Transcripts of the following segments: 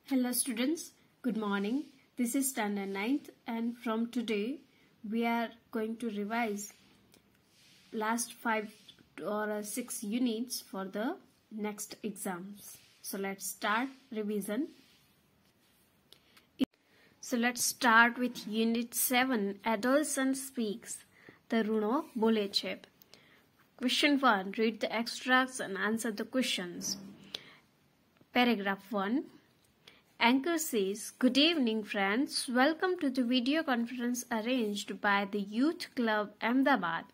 Hello students, good morning. This is standard 9th and from today we are going to revise last 5 or 6 units for the next exams. So let's start revision. So let's start with unit 7, Adolescent Speaks. Taruno bole chhe. Question 1, read the extracts and answer the questions. Paragraph 1. Anchor says, "Good evening friends, welcome to the video conference arranged by the Youth Club Ahmedabad.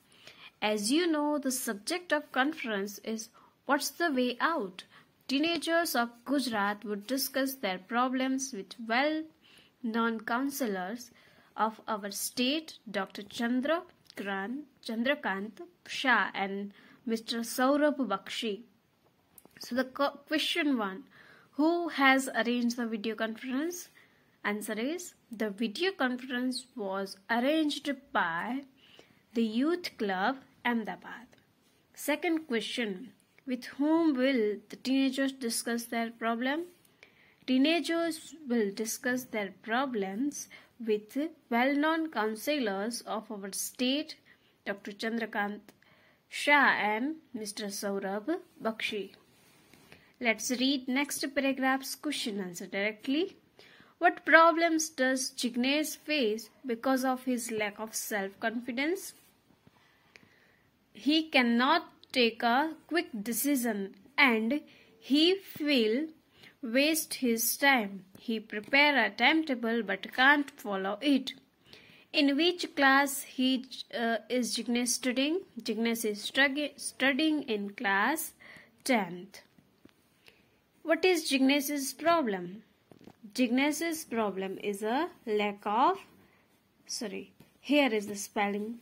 As you know, the subject of conference is What's the Way Out? Teenagers of Gujarat would discuss their problems with well-known counselors of our state, Dr. Chandrakant Shah and Mr. Saurabh Bakshi." So the question 1. Who has arranged the video conference? Answer is, the video conference was arranged by the Youth Club Ahmedabad. Second question. With whom will the teenagers discuss their problem? Teenagers will discuss their problems with well-known counselors of our state, Dr. Chandrakant Shah and Mr. Saurabh Bakshi. Let's read next paragraph's question answer directly. What problems does Jignesh face because of his lack of self-confidence? He cannot take a quick decision and he will waste his time. He prepare a timetable but can't follow it. In which class is Jignesh studying? Jignesh is studying in class 10th. What is Jignesh's problem? Jignesh's problem is a lack of, here is the spelling,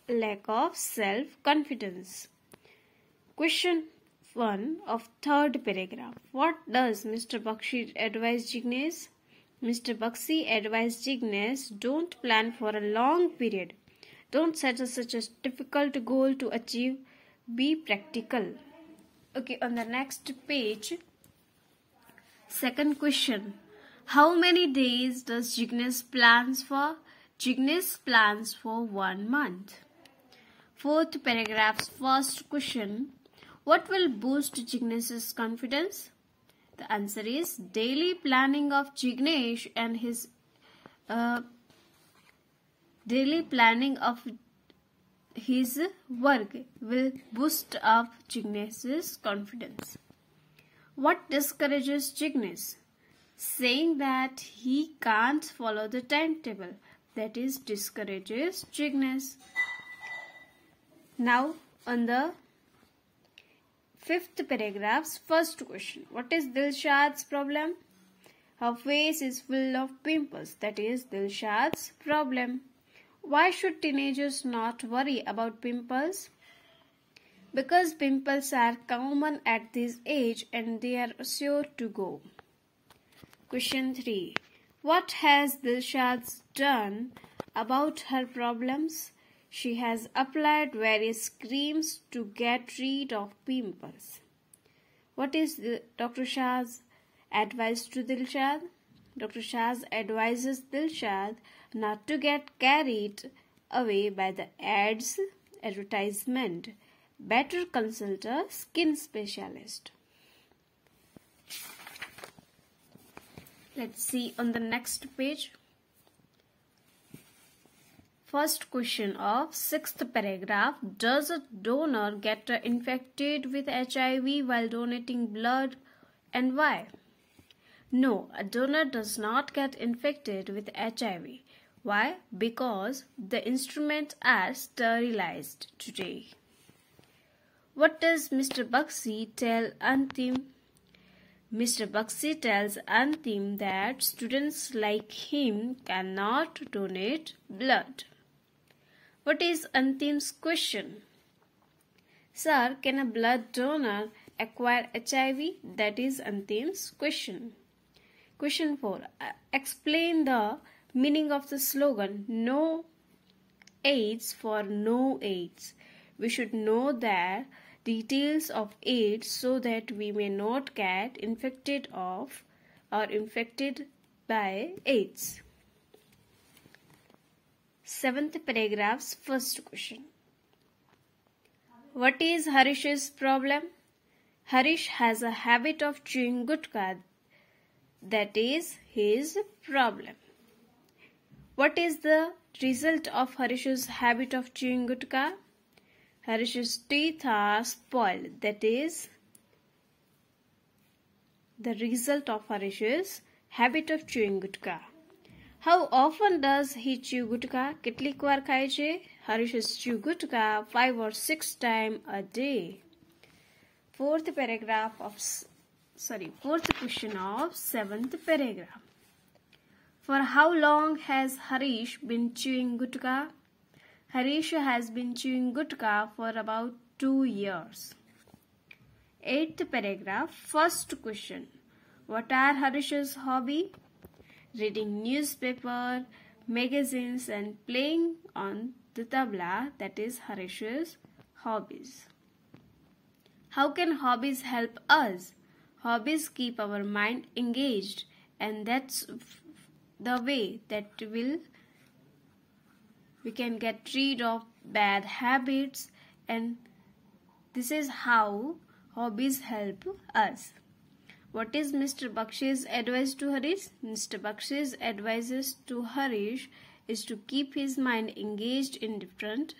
lack of self-confidence. Question 1 of third paragraph. What does Mr. Bakshi advise Jignesh? Mr. Bakshi advised Jignesh, don't plan for a long period. Don't set such a difficult goal to achieve. Be practical. Okay, on the next page, second question. How many days does Jignesh plans for? Jignesh plans for 1 month. Fourth paragraph's first question. What will boost Jignesh's confidence? The answer is daily planning of Jignesh and his work will boost up Jignesh's confidence. What discourages Jignesh? Saying that he can't follow the timetable. That is discourages Jignesh. Now on the fifth paragraph's first question. What is Dilshad's problem? Her face is full of pimples. That is Dilshad's problem. Why should teenagers not worry about pimples? Because pimples are common at this age and they are sure to go. Question 3. What has Dilshad done about her problems? She has applied various creams to get rid of pimples. What is Dr. Shah's advice to Dilshad? Dr. Shah advises Dilshad not to get carried away by the advertisement. Better consult a skin specialist. Let's see on the next page. First question of 6th paragraph. Does a donor get infected with HIV while donating blood and why? No, a donor does not get infected with HIV. Why? Because the instruments are sterilized today. What does Mr. Bakshi tell Antim? Mr. Bakshi tells Antim that students like him cannot donate blood. What is Antim's question? Sir, can a blood donor acquire HIV? That is Antim's question. Question 4. Explain the meaning of the slogan, No AIDS for No AIDS. We should know that details of AIDS so that we may not get infected of or infected by AIDS. 7th paragraph's first question. What is Harish's problem? Harish has a habit of chewing gutka. That is his problem. What is the result of Harish's habit of chewing gutka? Harish's teeth are spoiled. That is the result of Harish's habit of chewing gutka. How often does he chew gutka? Kitlik war ખાય છે? Harish chew gutka 5 or 6 times a day. Fourth question of 7th paragraph. For how long has Harish been chewing gutka? Harish has been chewing gutka for about 2 years. 8th paragraph, first question. What are Harish's hobby? Reading newspaper, magazines and playing on the tabla, that is Harish's hobbies. How can hobbies help us? Hobbies keep our mind engaged, and that's the way that we can get rid of bad habits, and this is how hobbies help us. What is Mr. Baksh's advice to Harish? Mr. Baksh's advice to Harish is to keep his mind engaged in different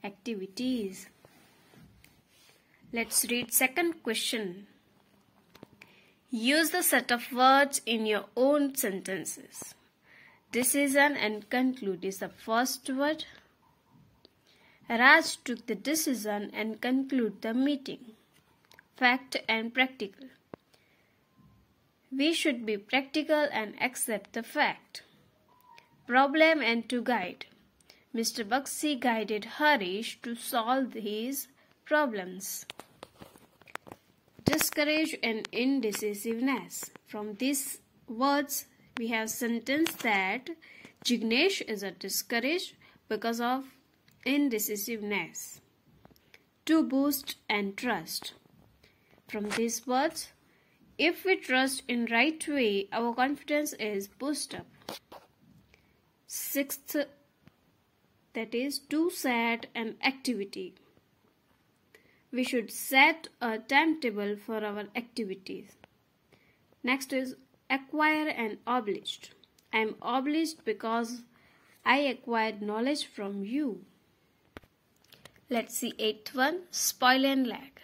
activities. Let's read second question. Use the set of words in your own sentences. Decision and conclude is the first word. Raj took the decision and conclude the meeting. Fact and practical. We should be practical and accept the fact. Problem and to guide. Mr. Bakshi guided Harish to solve his problems. Discourage and indecisiveness. From these words, we have sentence that Jignesh is discouraged because of indecisiveness. To boost and trust. From these words, if we trust in right way, our confidence is boosted up. 6th, that is to set an activity. We should set a timetable for our activities. Next is acquire and obliged. I am obliged because I acquired knowledge from you. Let's see 8th one, spoil and lack.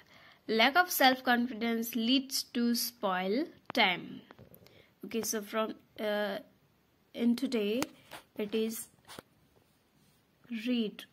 Lack of self-confidence leads to spoil time. Okay, so from in today it is read